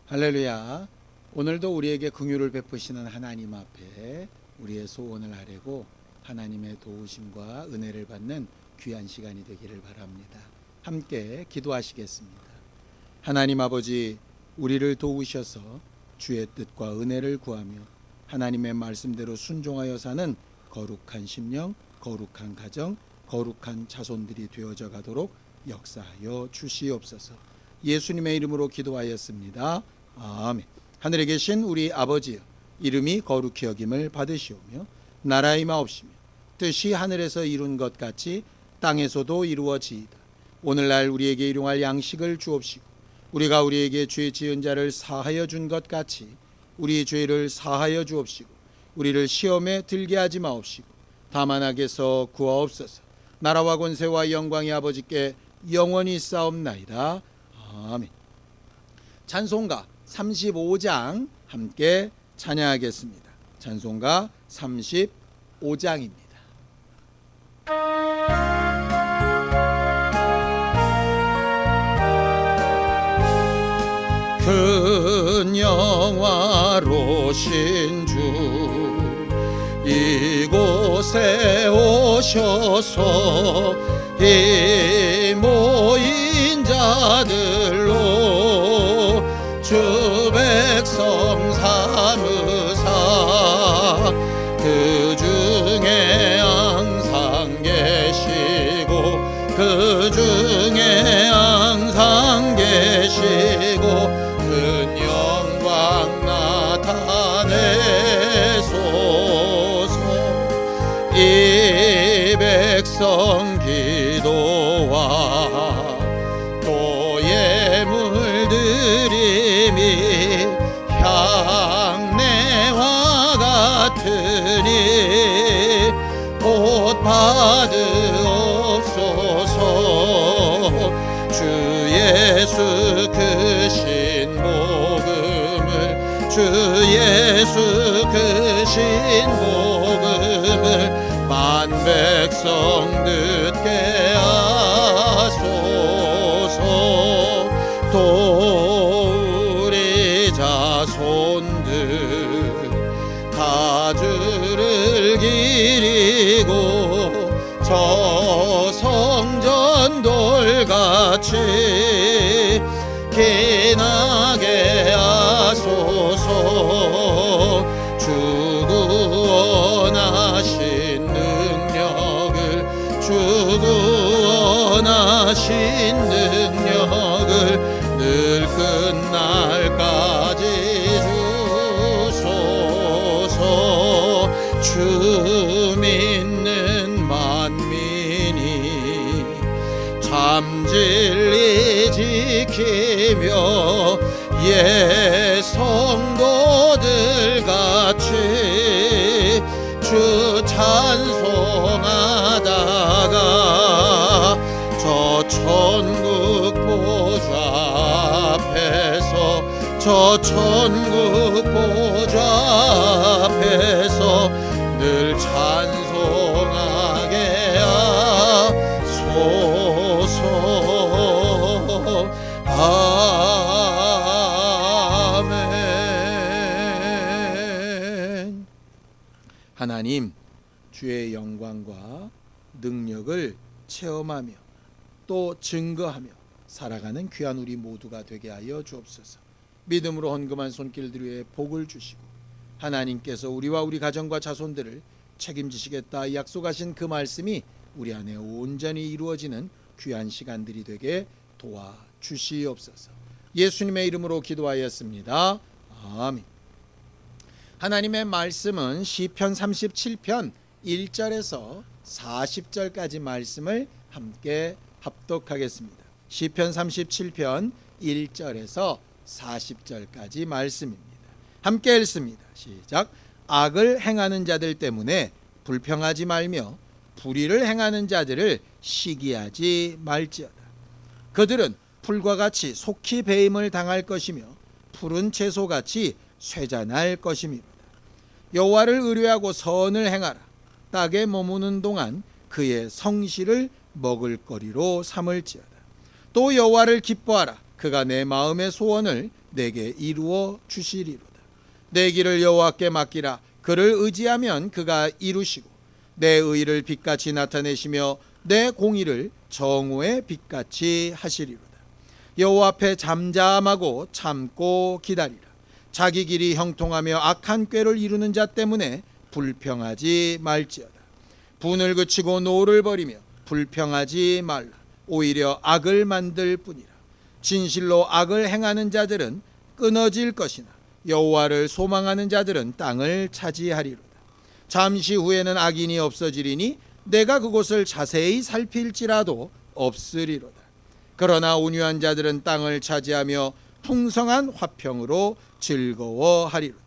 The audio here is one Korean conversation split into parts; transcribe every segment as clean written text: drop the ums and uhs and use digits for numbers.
할렐루야. 오늘도 우리에게 긍휼을 베푸시는 하나님 앞에 우리의 소원을 아뢰고 하나님의 도우심과 은혜를 받는 귀한 시간이 되기를 바랍니다. 함께 기도하시겠습니다. 하나님 아버지, 우리를 도우셔서 주의 뜻과 은혜를 구하며 하나님의 말씀대로 순종하여 사는 거룩한 심령, 거룩한 가정, 거룩한 자손들이 되어져 가도록 역사하여 주시옵소서. 예수님의 이름으로 기도하였습니다. 아멘. 하늘에 계신 우리 아버지여, 이름이 거룩히 여김을 받으시오며 나라의 마옵시며 뜻이 하늘에서 이룬 것 같이 땅에서도 이루어지이다. 오늘날 우리에게 일용할 양식을 주옵시고 우리가 우리에게 죄 지은 자를 사하여 준 것 같이 우리 죄를 사하여 주옵시고 우리를 시험에 들게 하지 마옵시고 다만 악에서 구하옵소서. 나라와 권세와 영광이 아버지께 영원히 싸움나이다. 아멘. 찬송가 35장 함께 찬양하겠습니다. 찬송가 35장입니다. 큰 영화로신 주 이곳에 오셔서 이 모인 자들로 주 백성 삼으사 그 중에 항상 계시고 그 중에 항상 계시고 큰 영광 나타내소서. 이 백성 기도와 또 예물 드림이 향내와 같으니 곧 받으옵소서. 주 예수 크신 복음을 주 예수 크신 복음을 만 백성 듣게 하소서. 또 우리 자손들 다 주를 기리고 저 성전 돌같이 기나게 하소서. 주 구원하신 능력을 주 구원하신 능력을 늘 끝날까지 주소서. 주 믿는 만민이 참 진리 지키며 예 성도들 같이 주 찬송하다가 저 천국 보좌 앞에서 저 천국 보좌 앞에서 늘 찬송하게 하소서. 아멘. 하나님, 주의 영광과 능력을 체험하며 또 증거하며 살아가는 귀한 우리 모두가 되게 하여 주옵소서. 믿음으로 헌금한 손길들 위에 복을 주시고 하나님께서 우리와 우리 가정과 자손들을 책임지시겠다 약속하신 그 말씀이 우리 안에 온전히 이루어지는 귀한 시간들이 되게 도와주시옵소서. 예수님의 이름으로 기도하였습니다. 아멘. 하나님의 말씀은 시편 37편 1절에서 40절까지 말씀을 함께 합독하겠습니다. 시편 37편 1절에서 40절까지 말씀입니다. 함께 읽습니다. 시작. 악을 행하는 자들 때문에 불평하지 말며 불의를 행하는 자들을 시기하지 말지어다. 그들은 풀과 같이 속히 배임을 당할 것이며 푸른 채소같이 쇠잔할 것이미로다. 여호와를 의뢰하고 선을 행하라. 땅에 머무는 동안 그의 성실을 먹을거리로 삼을지어다. 또 여호와를 기뻐하라. 그가 내 마음의 소원을 내게 이루어 주시리로다. 내 길을 여호와께 맡기라. 그를 의지하면 그가 이루시고 내 의를 빛같이 나타내시며 내 공의를 정오의 빛같이 하시리로다. 여호와 앞에 잠잠하고 참고 기다리라. 자기 길이 형통하며 악한 꾀를 이루는 자 때문에 불평하지 말지어다. 분을 그치고 노를 버리며 불평하지 말라. 오히려 악을 만들 뿐이라. 진실로 악을 행하는 자들은 끊어질 것이나 여호와를 소망하는 자들은 땅을 차지하리로다. 잠시 후에는 악인이 없어지리니 내가 그곳을 자세히 살필지라도 없으리로다. 그러나 온유한 자들은 땅을 차지하며 풍성한 화평으로 즐거워하리로다.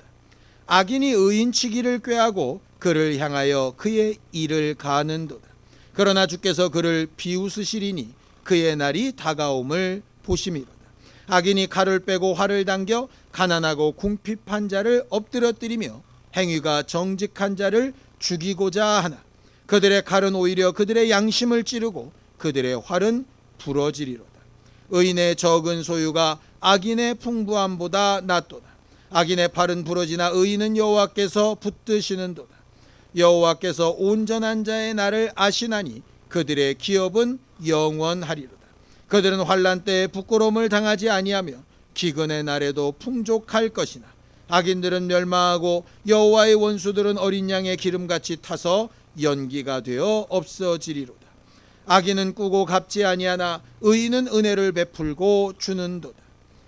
악인이 의인치기를 꾀하고 그를 향하여 그의 일을 가는도다. 그러나 주께서 그를 비웃으시리니 그의 날이 다가옴을 보심이로다. 악인이 칼을 빼고 활을 당겨 가난하고 궁핍한 자를 엎드러뜨리며 행위가 정직한 자를 죽이고자 하나 그들의 칼은 오히려 그들의 양심을 찌르고 그들의 활은 부러지리로다. 의인의 적은 소유가 악인의 풍부함보다 낫도다. 악인의 팔은 부러지나 의인은 여호와께서 붙드시는도다. 여호와께서 온전한 자의 날을 아시나니 그들의 기업은 영원하리로다. 그들은 환난 때에 부끄러움을 당하지 아니하며 기근의 날에도 풍족할 것이나 악인들은 멸망하고 여호와의 원수들은 어린 양의 기름같이 타서 연기가 되어 없어지리로다. 악인은 꾸고 갚지 아니하나 의인은 은혜를 베풀고 주는도다.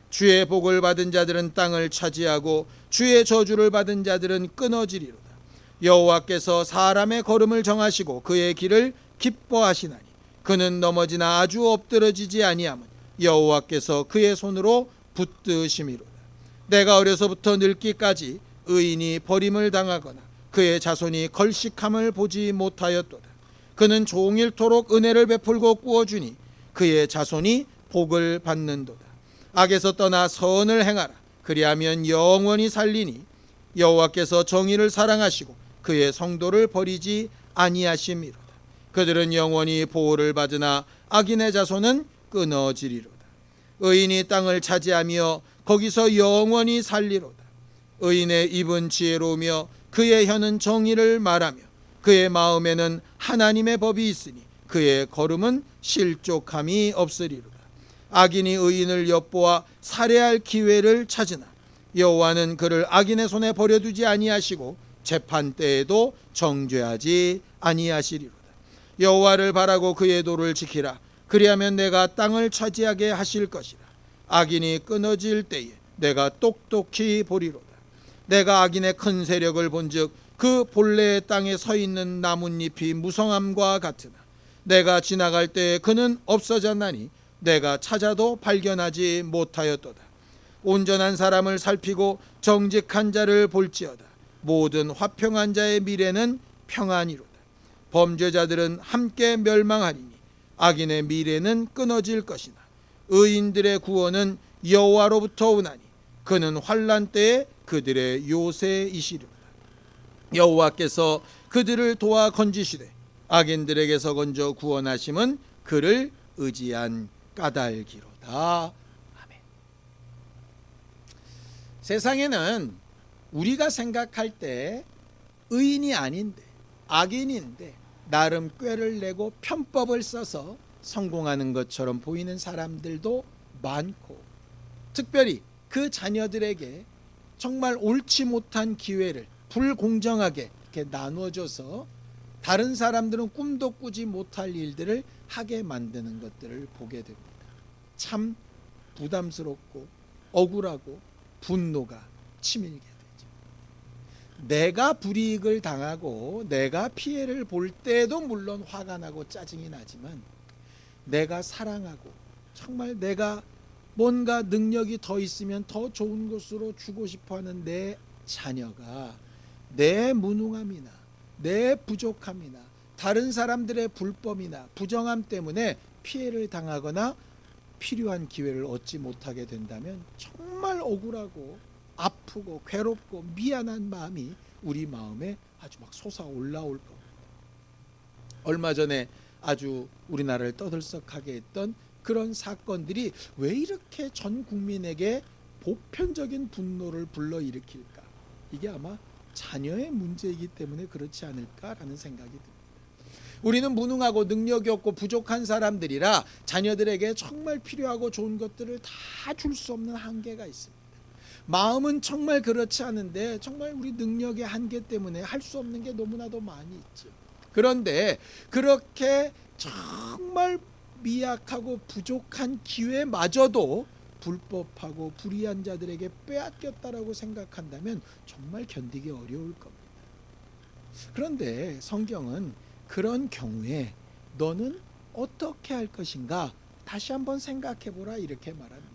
주의 복을 받은 자들은 땅을 차지하고 주의 저주를 받은 자들은 끊어지리로다. 여호와께서 사람의 걸음을 정하시고 그의 길을 기뻐하시나니 그는 넘어지나 아주 엎드러지지 아니함은 여호와께서 그의 손으로 붙드심이로다. 내가 어려서부터 늙기까지 의인이 버림을 당하거나 그의 자손이 걸식함을 보지 못하였도다. 그는 종일토록 은혜를 베풀고 꾸어주니 그의 자손이 복을 받는도다. 악에서 떠나 선을 행하라. 그리하면 영원히 살리니 여호와께서 정의를 사랑하시고 그의 성도를 버리지 아니하심이로다. 그들은 영원히 보호를 받으나 악인의 자손은 끊어지리로다. 의인이 땅을 차지하며 거기서 영원히 살리로다. 의인의 입은 지혜로우며 그의 혀는 정의를 말하며 그의 마음에는 하나님의 법이 있으니 그의 걸음은 실족함이 없으리로다. 악인이 의인을 엿보아 살해할 기회를 찾으나 여호와는 그를 악인의 손에 버려두지 아니하시고 재판 때에도 정죄하지 아니하시리로다. 여호와를 바라고 그의 도를 지키라. 그리하면 내가 땅을 차지하게 하실 것이라. 악인이 끊어질 때에 내가 똑똑히 보리로다. 내가 악인의 큰 세력을 본즉 그 본래의 땅에 서 있는 나뭇잎이 무성함과 같으나 내가 지나갈 때에 그는 없어졌나니 내가 찾아도 발견하지 못하였도다. 온전한 사람을 살피고 정직한 자를 볼지어다. 모든 화평한 자의 미래는 평안이로다. 범죄자들은 함께 멸망하리니 악인의 미래는 끊어질 것이나 의인들의 구원은 여호와로부터 오나니 그는 환난 때에 그들의 요새이시리로다. 여호와께서 그들을 도와 건지시되 악인들에게서 건져 구원하심은 그를 의지한 까닭이로다. 아멘. 세상에는 우리가 생각할 때 의인이 아닌데 악인인데 나름 꾀를 내고 편법을 써서 성공하는 것처럼 보이는 사람들도 많고, 특별히 그 자녀들에게 정말 옳지 못한 기회를 불공정하게 이렇게 나누어줘서 다른 사람들은 꿈도 꾸지 못할 일들을 하게 만드는 것들을 보게 됩니다. 참 부담스럽고 억울하고 분노가 치밀게 되죠. 내가 불이익을 당하고 내가 피해를 볼 때도 물론 화가 나고 짜증이 나지만 내가 사랑하고 정말 내가 뭔가 능력이 더 있으면 더 좋은 곳으로 주고 싶어하는 내 자녀가 내 무능함이나 내 부족함이나 다른 사람들의 불법이나 부정함 때문에 피해를 당하거나 필요한 기회를 얻지 못하게 된다면 정말 억울하고 아프고 괴롭고 미안한 마음이 우리 마음에 아주 막 솟아올라올 겁니다. 얼마 전에 아주 우리나라를 떠들썩하게 했던 그런 사건들이 왜 이렇게 전 국민에게 보편적인 분노를 불러일으킬까? 이게 아마 자녀의 문제이기 때문에 그렇지 않을까라는 생각이 듭니다. 우리는 무능하고 능력이 없고 부족한 사람들이라 자녀들에게 정말 필요하고 좋은 것들을 다 줄 수 없는 한계가 있습니다. 마음은 정말 그렇지 않은데 정말 우리 능력의 한계 때문에 할 수 없는 게 너무나도 많이 있죠. 그런데 그렇게 정말 미약하고 부족한 기회마저도 불법하고 불의한 자들에게 빼앗겼다라고 생각한다면 정말 견디기 어려울 겁니다. 그런데 성경은 그런 경우에 너는 어떻게 할 것인가 다시 한번 생각해보라 이렇게 말합니다.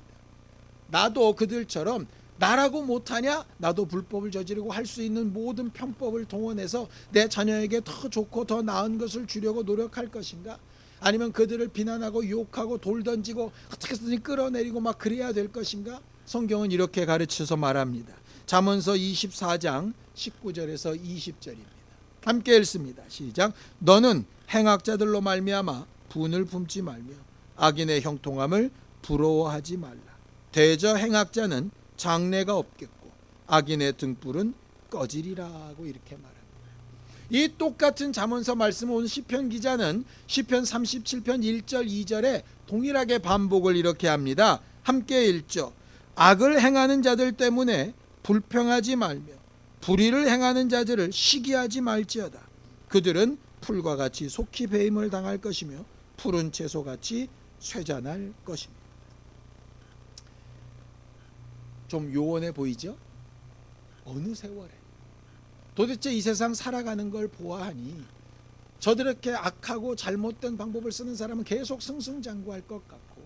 나도 그들처럼 나라고 못하냐? 나도 불법을 저지르고 할 수 있는 모든 편법을 동원해서 내 자녀에게 더 좋고 더 나은 것을 주려고 노력할 것인가? 아니면 그들을 비난하고 욕하고 돌 던지고 어떻게 해서든 끌어내리고 막 그래야 될 것인가? 성경은 이렇게 가르쳐서 말합니다. 잠언서 24장 19절에서 20절입니다. 함께 읽습니다. 시작. 너는 행악자들로 말미암아 분을 품지 말며 악인의 형통함을 부러워하지 말라. 대저 행악자는 장래가 없겠고 악인의 등불은 꺼지리라고 이렇게 말합니다. 이 똑같은 잠언서 말씀을 오늘 시편 기자는 시편 37편 1절 2절에 동일하게 반복을 이렇게 합니다. 함께 읽죠. 악을 행하는 자들 때문에 불평하지 말며 불의를 행하는 자들을 시기하지 말지어다. 그들은 풀과 같이 속히 배임을 당할 것이며 푸른 채소같이 쇠잔할 것입니다. 좀 요원해 보이죠? 어느 세월에 도대체 이 세상 살아가는 걸 보아하니 저들에게 악하고 잘못된 방법을 쓰는 사람은 계속 승승장구할 것 같고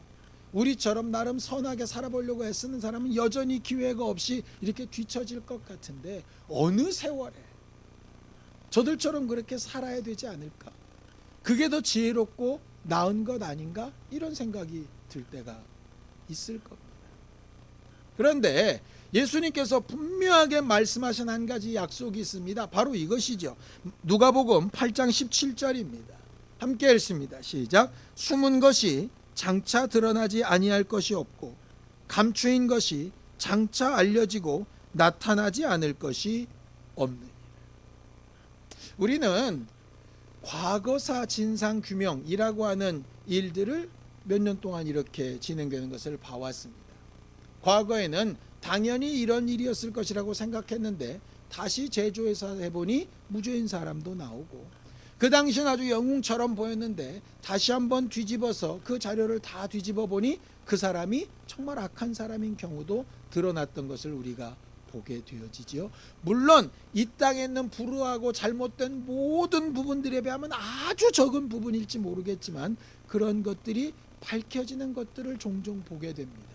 우리처럼 나름 선하게 살아보려고 애쓰는 사람은 여전히 기회가 없이 이렇게 뒤처질 것 같은데 어느 세월에 저들처럼 그렇게 살아야 되지 않을까? 그게 더 지혜롭고 나은 것 아닌가? 이런 생각이 들 때가 있을 겁니다. 그런데 예수님께서 분명하게 말씀하신 한 가지 약속이 있습니다. 바로 이것이죠. 누가복음 8장 17절입니다. 함께 읽습니다. 시작. 숨은 것이 장차 드러나지 아니할 것이 없고 감추인 것이 장차 알려지고 나타나지 않을 것이 없느니라. 우리는 과거사 진상 규명이라고 하는 일들을 몇 년 동안 이렇게 진행되는 것을 봐왔습니다. 과거에는 당연히 이런 일이었을 것이라고 생각했는데 다시 제조해서 해보니 무죄인 사람도 나오고 그 당시는 아주 영웅처럼 보였는데 다시 한번 뒤집어서 그 자료를 다 뒤집어 보니 그 사람이 정말 악한 사람인 경우도 드러났던 것을 우리가 보게 되어지지요. 물론 이 땅에 있는 불우하고 잘못된 모든 부분들에 비하면 아주 적은 부분일지 모르겠지만 그런 것들이 밝혀지는 것들을 종종 보게 됩니다.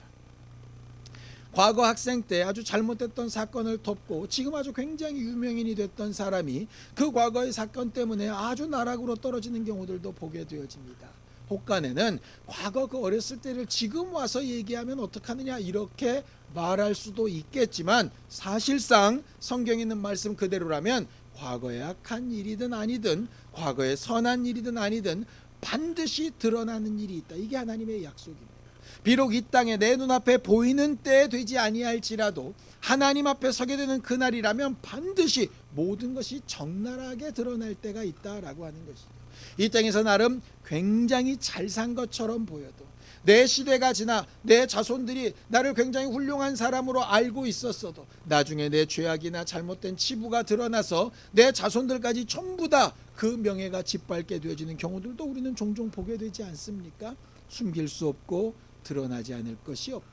과거 학생 때 아주 잘못됐던 사건을 덮고 지금 아주 굉장히 유명인이 됐던 사람이 그 과거의 사건 때문에 아주 나락으로 떨어지는 경우들도 보게 되어집니다. 혹간에는 과거 그 어렸을 때를 지금 와서 얘기하면 어떡하느냐 이렇게 말할 수도 있겠지만 사실상 성경에 있는 말씀 그대로라면 과거의 악한 일이든 아니든 과거의 선한 일이든 아니든 반드시 드러나는 일이 있다. 이게 하나님의 약속입니다. 비록 이 땅에 내 눈앞에 보이는 때에 되지 아니할지라도 하나님 앞에 서게 되는 그날이라면 반드시 모든 것이 적나라하게 드러날 때가 있다라고 하는 것이죠. 이 땅에서 나름 굉장히 잘 산 것처럼 보여도 내 시대가 지나 내 자손들이 나를 굉장히 훌륭한 사람으로 알고 있었어도 나중에 내 죄악이나 잘못된 치부가 드러나서 내 자손들까지 전부 다 그 명예가 짓밟게 되어지는 경우들도 우리는 종종 보게 되지 않습니까? 숨길 수 없고 드러나지 않을 것이 없다.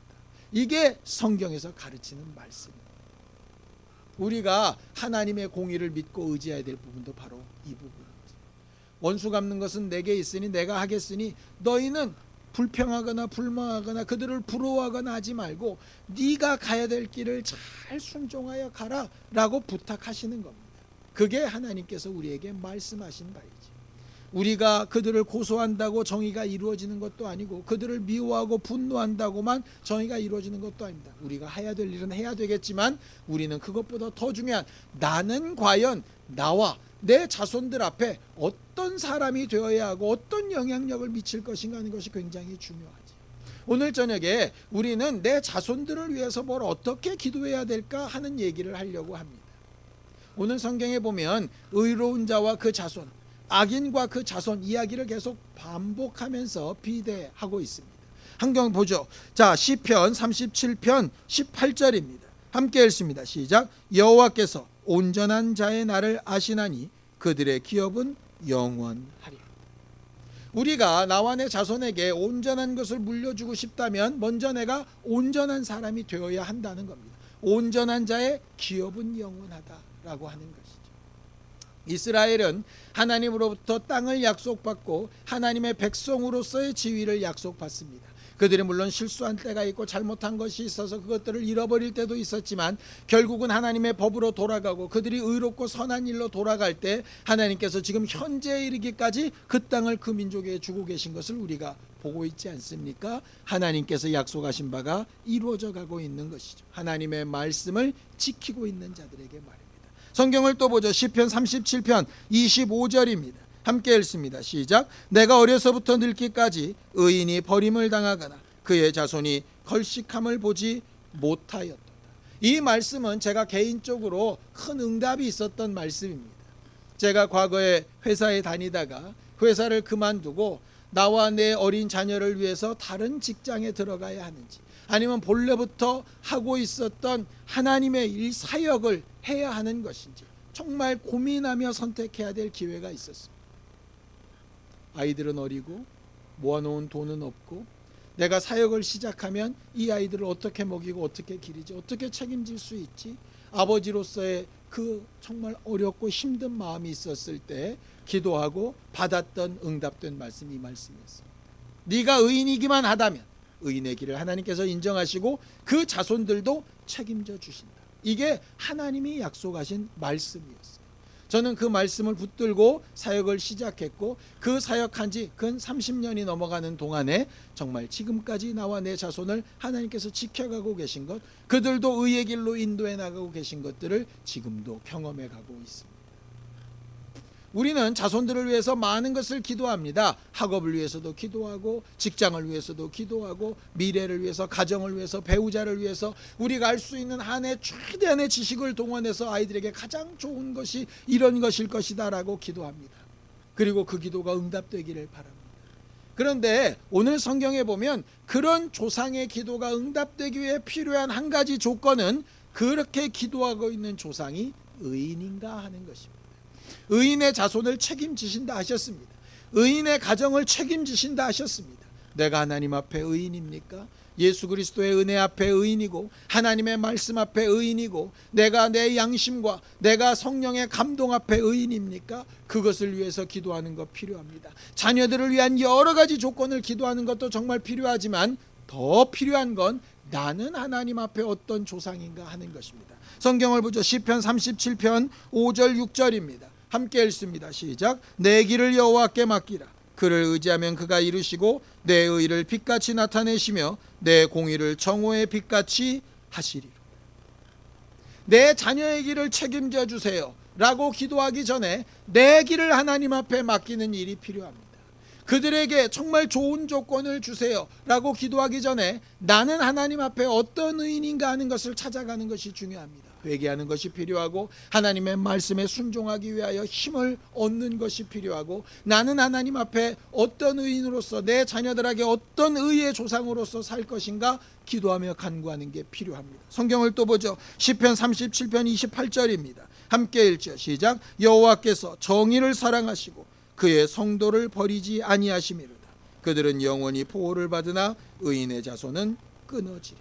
이게 성경에서 가르치는 말씀입니다. 우리가 하나님의 공의를 믿고 의지해야 될 부분도 바로 이 부분입니다. 원수 갚는 것은 내게 있으니 내가 하겠으니 너희는 불평하거나 불망하거나 그들을 부러워하거나 하지 말고 네가 가야 될 길을 잘 순종하여 가라 라고 부탁하시는 겁니다. 그게 하나님께서 우리에게 말씀하신 바이지. 우리가 그들을 고소한다고 정의가 이루어지는 것도 아니고 그들을 미워하고 분노한다고만 정의가 이루어지는 것도 아닙니다. 우리가 해야 될 일은 해야 되겠지만 우리는 그것보다 더 중요한 나는 과연 나와 내 자손들 앞에 어떤 사람이 되어야 하고 어떤 영향력을 미칠 것인가 하는 것이 굉장히 중요하지. 오늘 저녁에 우리는 내 자손들을 위해서 뭘 어떻게 기도해야 될까 하는 얘기를 하려고 합니다. 오늘 성경에 보면 의로운 자와 그 자손, 악인과 그 자손 이야기를 계속 반복하면서 비대하고 있습니다. 한경 보죠. 자, 시편 37편 18절입니다. 함께 읽습니다. 시작. 여호와께서 온전한 자의 날을 아시나니 그들의 기업은 영원하리라. 우리가 나와 내 자손에게 온전한 것을 물려주고 싶다면 먼저 내가 온전한 사람이 되어야 한다는 겁니다. 온전한 자의 기업은 영원하다라고 하는 것이죠. 이스라엘은 하나님으로부터 땅을 약속받고 하나님의 백성으로서의 지위를 약속받습니다. 그들이 물론 실수한 때가 있고 잘못한 것이 있어서 그것들을 잃어버릴 때도 있었지만 결국은 하나님의 법으로 돌아가고 그들이 의롭고 선한 일로 돌아갈 때 하나님께서 지금 현재에 이르기까지 그 땅을 그 민족에게 주고 계신 것을 우리가 보고 있지 않습니까? 하나님께서 약속하신 바가 이루어져 가고 있는 것이죠. 하나님의 말씀을 지키고 있는 자들에게 말입니다. 성경을 또 보죠. 시편 37편 25절입니다. 함께 읽습니다. 시작. 내가 어려서부터 늙기까지 의인이 버림을 당하거나 그의 자손이 걸식함을 보지 못하였도다. 이 말씀은 제가 개인적으로 큰 응답이 있었던 말씀입니다. 제가 과거에 회사에 다니다가 회사를 그만두고 나와 내 어린 자녀를 위해서 다른 직장에 들어가야 하는지 아니면 본래부터 하고 있었던 하나님의 일 사역을 해야 하는 것인지 정말 고민하며 선택해야 될 기회가 있었습니다. 아이들은 어리고 모아놓은 돈은 없고 내가 사역을 시작하면 이 아이들을 어떻게 먹이고 어떻게 기르지, 어떻게 책임질 수 있지, 아버지로서의 그 정말 어렵고 힘든 마음이 있었을 때 기도하고 받았던 응답된 말씀이 이 말씀이었습니다. 네가 의인이기만 하다면 의인의 길을 하나님께서 인정하시고 그 자손들도 책임져 주신다. 이게 하나님이 약속하신 말씀이었어요. 저는 그 말씀을 붙들고 사역을 시작했고 그 사역한 지 근 30년이 넘어가는 동안에 정말 지금까지 나와 내 자손을 하나님께서 지켜가고 계신 것, 그들도 의의 길로 인도해 나가고 계신 것들을 지금도 경험해 가고 있습니다. 우리는 자손들을 위해서 많은 것을 기도합니다. 학업을 위해서도 기도하고 직장을 위해서도 기도하고 미래를 위해서, 가정을 위해서, 배우자를 위해서 우리가 알 수 있는 한해 최대한의 지식을 동원해서 아이들에게 가장 좋은 것이 이런 것일 것이다 라고 기도합니다. 그리고 그 기도가 응답되기를 바랍니다. 그런데 오늘 성경에 보면 그런 조상의 기도가 응답되기 위해 필요한 한 가지 조건은 그렇게 기도하고 있는 조상이 의인인가 하는 것입니다. 의인의 자손을 책임지신다 하셨습니다. 의인의 가정을 책임지신다 하셨습니다. 내가 하나님 앞에 의인입니까? 예수 그리스도의 은혜 앞에 의인이고 하나님의 말씀 앞에 의인이고 내가 내 양심과 내가 성령의 감동 앞에 의인입니까? 그것을 위해서 기도하는 것 필요합니다. 자녀들을 위한 여러 가지 조건을 기도하는 것도 정말 필요하지만 더 필요한 건 나는 하나님 앞에 어떤 조상인가 하는 것입니다. 성경을 보죠. 시편 37편 5절 6절입니다. 함께 읽습니다. 시작. 내 길을 여호와께 맡기라. 그를 의지하면 그가 이루시고 내 의를 빛같이 나타내시며 내 공의를 정오의 빛같이 하시리라. 내 자녀의 길을 책임져 주세요 라고 기도하기 전에 내 길을 하나님 앞에 맡기는 일이 필요합니다. 그들에게 정말 좋은 조건을 주세요 라고 기도하기 전에 나는 하나님 앞에 어떤 의인인가 하는 것을 찾아가는 것이 중요합니다. 회개하는 것이 필요하고 하나님의 말씀에 순종하기 위하여 힘을 얻는 것이 필요하고 나는 하나님 앞에 어떤 의인으로서 내 자녀들에게 어떤 의의 조상으로서 살 것인가 기도하며 간구하는 게 필요합니다. 성경을 또 보죠. 시편 37편 28절입니다. 함께 읽죠. 시작. 여호와께서 정의를 사랑하시고 그의 성도를 버리지 아니하심이로다. 그들은 영원히 보호를 받으나 의인의 자손은 끊어지리.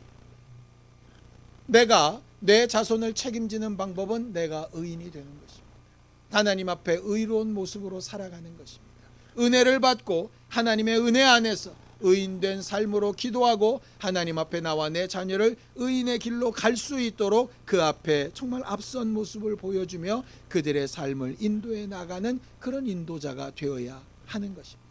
내가 내 자손을 책임지는 방법은 내가 의인이 되는 것입니다. 하나님 앞에 의로운 모습으로 살아가는 것입니다. 은혜를 받고 하나님의 은혜 안에서 의인된 삶으로 기도하고 하나님 앞에 나와 내 자녀를 의인의 길로 갈 수 있도록 그 앞에 정말 앞선 모습을 보여주며 그들의 삶을 인도해 나가는 그런 인도자가 되어야 하는 것입니다.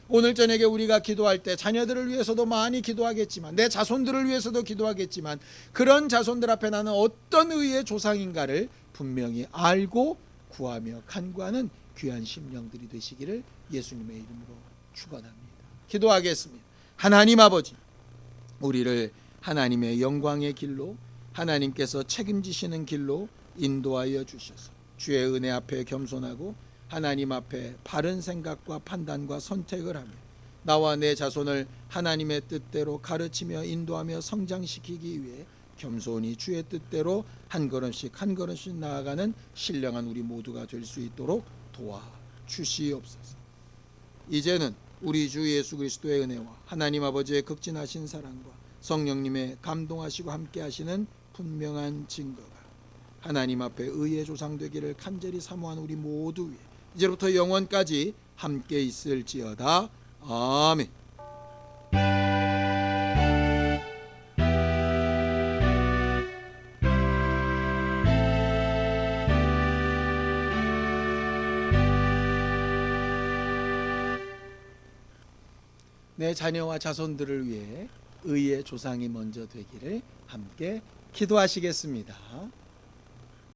오늘 저녁에 우리가 기도할 때 자녀들을 위해서도 많이 기도하겠지만 내 자손들을 위해서도 기도하겠지만 그런 자손들 앞에 나는 어떤 의의 조상인가를 분명히 알고 구하며 간구하는 귀한 심령들이 되시기를 예수님의 이름으로 축원합니다. 기도하겠습니다. 하나님 아버지, 우리를 하나님의 영광의 길로, 하나님께서 책임지시는 길로 인도하여 주셔서 주의 은혜 앞에 겸손하고 하나님 앞에 바른 생각과 판단과 선택을 하며 나와 내 자손을 하나님의 뜻대로 가르치며 인도하며 성장시키기 위해 겸손히 주의 뜻대로 한 걸음씩 한 걸음씩 나아가는 신령한 우리 모두가 될 수 있도록 도와주시옵소서. 이제는 우리 주 예수 그리스도의 은혜와 하나님 아버지의 극진하신 사랑과 성령님의 감동하시고 함께 하시는 분명한 증거가 하나님 앞에 의의 조상 되기를 간절히 사모하는 우리 모두 위에 이제부터 영원까지 함께 있을지어다. 아멘. 내 자녀와 자손들을 위해 의의 조상이 먼저 되기를 함께 기도하시겠습니다.